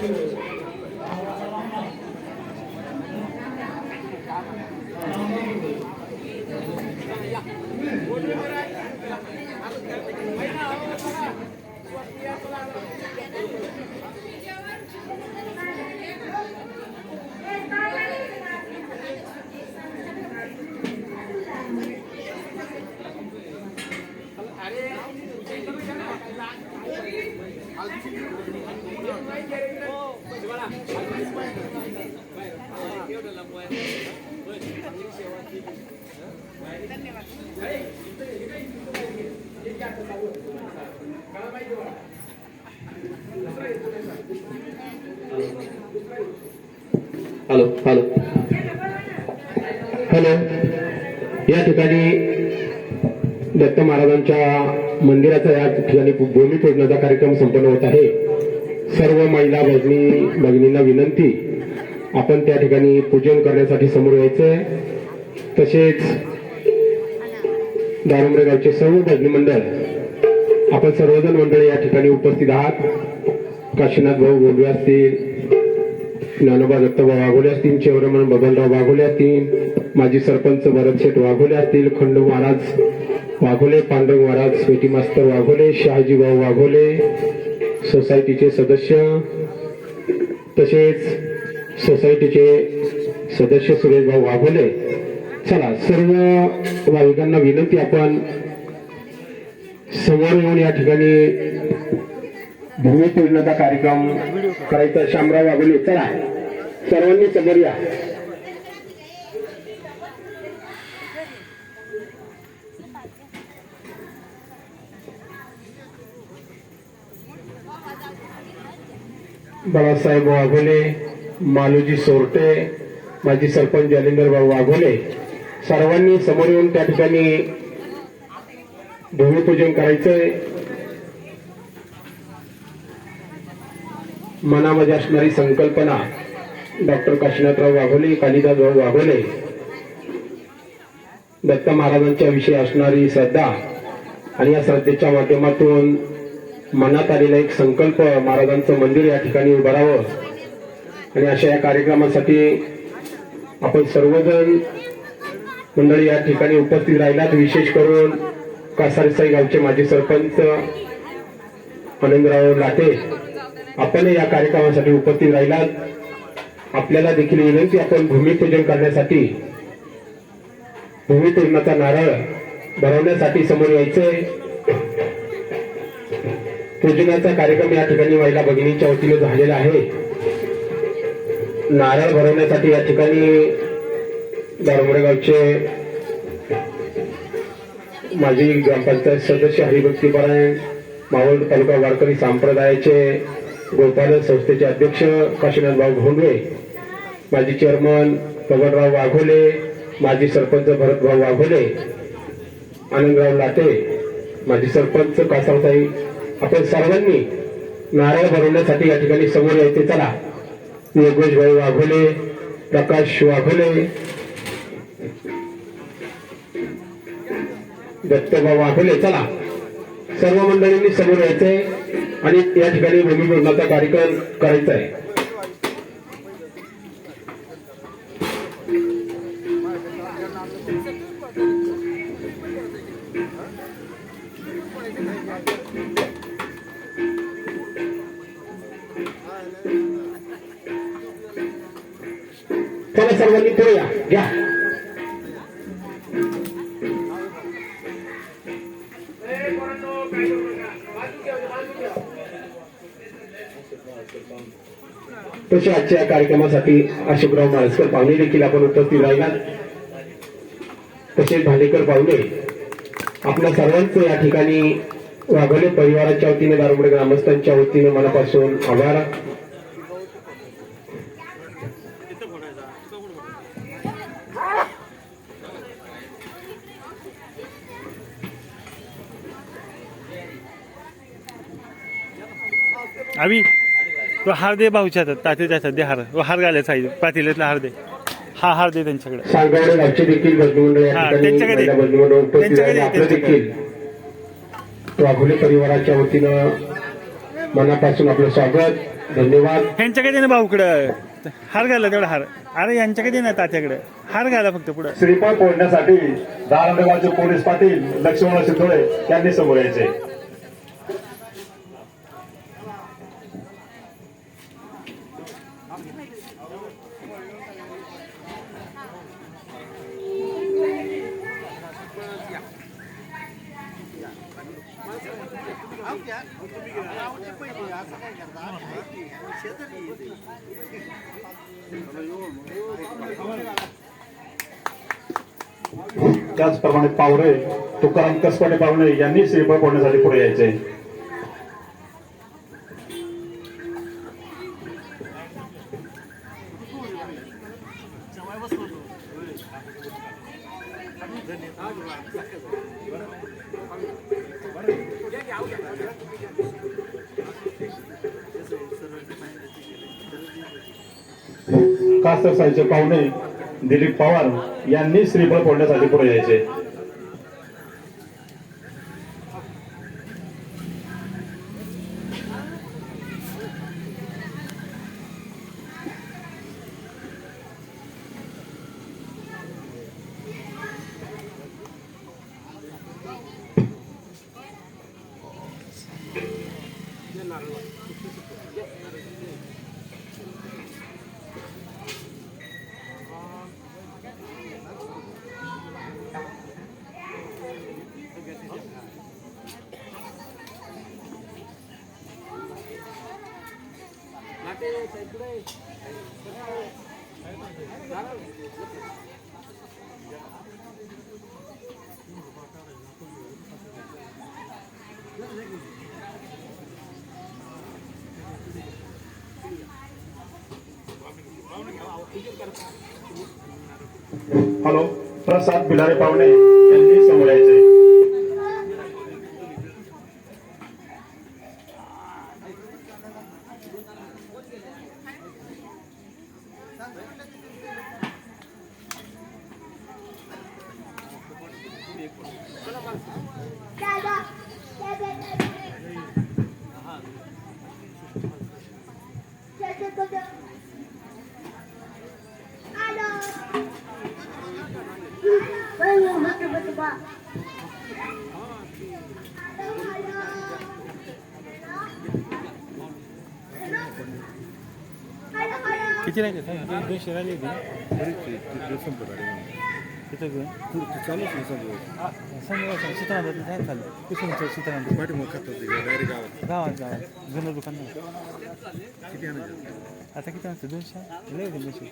Hello hello hello. या ठिकाणी दत्त महाराजांच्या मंदिराचा या ठिकाणी भूमिपूजनाचा कार्यक्रम संपन्न होत आहे. सर्व महिला भगिनींना विनंती, आपण त्या ठिकाणी पूजन करण्यासाठी समोर यायचंय. तसेच दारुमरे गावचे सर्व भजनी मंडळ, आपण सर्वजण मंडळी या ठिकाणी उपस्थित आहात. काशीनाथ भाऊ गोंडवे असतील, ज्ञानोबा दत्तभाऊ वाघोले असतील, चेवरमन बबनराव वाघोले असतील, माजी सरपंच भरतशेठ वाघोले असतील, खंडू महाराज वाघोले, पांडुरंग महाराज, स्वीटी मास्तर वाघोले, शहाजीभाऊ वाघोले, सोसायटीचे सदस्य, तसेच सोसायटीचे सदस्य सुरेशभाऊ वाघोले. चला, सर्व भाविकांना विनंती, आपण समोर येऊन या ठिकाणी भूमिपूजनाचा कार्यक्रम करायचा. शामराव वाघोले, चला सर्वांनी समोर या. बाळासाहेब वाघोले, मालोजी सोरटे, माजी सरपंच जालिंदरभाऊ वाघोले, सर्वांनी समोर येऊन त्या ठिकाणी भूमिपूजन करायचंय. मनामध्ये असणारी संकल्पना डॉक्टर काशीनाथराव वाघोले, कालिदासभाऊ वाघोले, दत्त महाराजांच्या विषयी असणारी श्रद्धा आणि या श्रद्धेच्या माध्यमातून मनात आलेला एक संकल्प, महाराजांचं मंदिर या ठिकाणी उभारावं. आणि अशा या कार्यक्रमासाठी आपण सर्वजण मंडळी या ठिकाणी उपस्थित राहिलात. विशेष करून कासारसाई गावचे माजी सरपंच आनंदराव लाटे, आपण या कार्यक्रमासाठी उपस्थित राहिलात. आपल्याला देखील विनंती, आपण भूमिपूजन करण्यासाठी, भूमिपूजनाचा नारळ भरवण्यासाठी समोर यायचंय. पूजनाचा कार्यक्रम या ठिकाणी महिला भगिनींच्या वतीने झालेला आहे. नारळ भरवण्यासाठी या ठिकाणी दारुमरे गावचे माजी ग्रामपंचायत सदस्य हरिभक्तीपरायण, मावळ तालुका वारकरी संप्रदायाचे गोपालन संस्थेचे अध्यक्ष काशीनाथभाऊ गोंडवे, माजी चेअरमन बबनराव वाघोले, माजी सरपंच भरतभाऊ वाघोले, आनंदराव लाटे, माजी सरपंच कासारसाई, आपण सर्वांनी नारळ भरवण्यासाठी या ठिकाणी समोर यायचे. चला, योगेशभाऊ वाघोले, प्रकाश वाघोले, दत्तभाऊ वाघोले, चला सर्व मंडळींनी समोर यायचंय आणि या ठिकाणी भूमिपूजनाचा कार्यक्रम करायचा आहे. चला सर्वांनी पुढे या, घ्या. तसे आजच्या कार्यक्रमासाठी अशोकराव माळसकर पाहुणे देखील आपण उपस्थित राहिलात. तसेच भालेकर पाहुणे, आपल्या सर्वांचं या ठिकाणी वाघोले परिवाराच्या वतीने, दारुमरे ग्रामस्थांच्या वतीने मनापासून आभार. अभी तो हार दे भाऊच्या तात्याच्या सध्या हार, हार घालायचा आहे पातेल्यातला हार दे. हा हार दे त्यांच्याकडे. सांगवडे गावचे देखील देखील वाघोले परिवाराच्या वतीनं मनापासून आपलं स्वागत. धन्यवाद. ह्यांच्याकडे दे ना भाऊकडं हार घाला तेवढा हार. अरे यांच्याकडे दे ना तात्याकडे हार घाला फक्त पुढं. श्रीफळ फोडण्यासाठी दारंदगावचे पोलीस पाटील लक्ष्मण शिंदोळे यांनी समोर यायचे. त्याचप्रमाणे पावरे तुकाराम कसपटे पावणे यांनी श्रीफळ फोडण्यासाठी पुढे यायचे. कास्तर साईचे पाहुणे दिलीप पवार यांनी श्रीफळ फोडण्यासाठी पुढे यायचे. हॅलो, प्रसाद बिलारे पावणे यांनी समोर यायचे. किती राहिले 200 राहिले तिथं चालूच सीताराम काय चाललं कुठून सीताराम गावात जुनं दुकान आता किती आणतं 200 लय 200.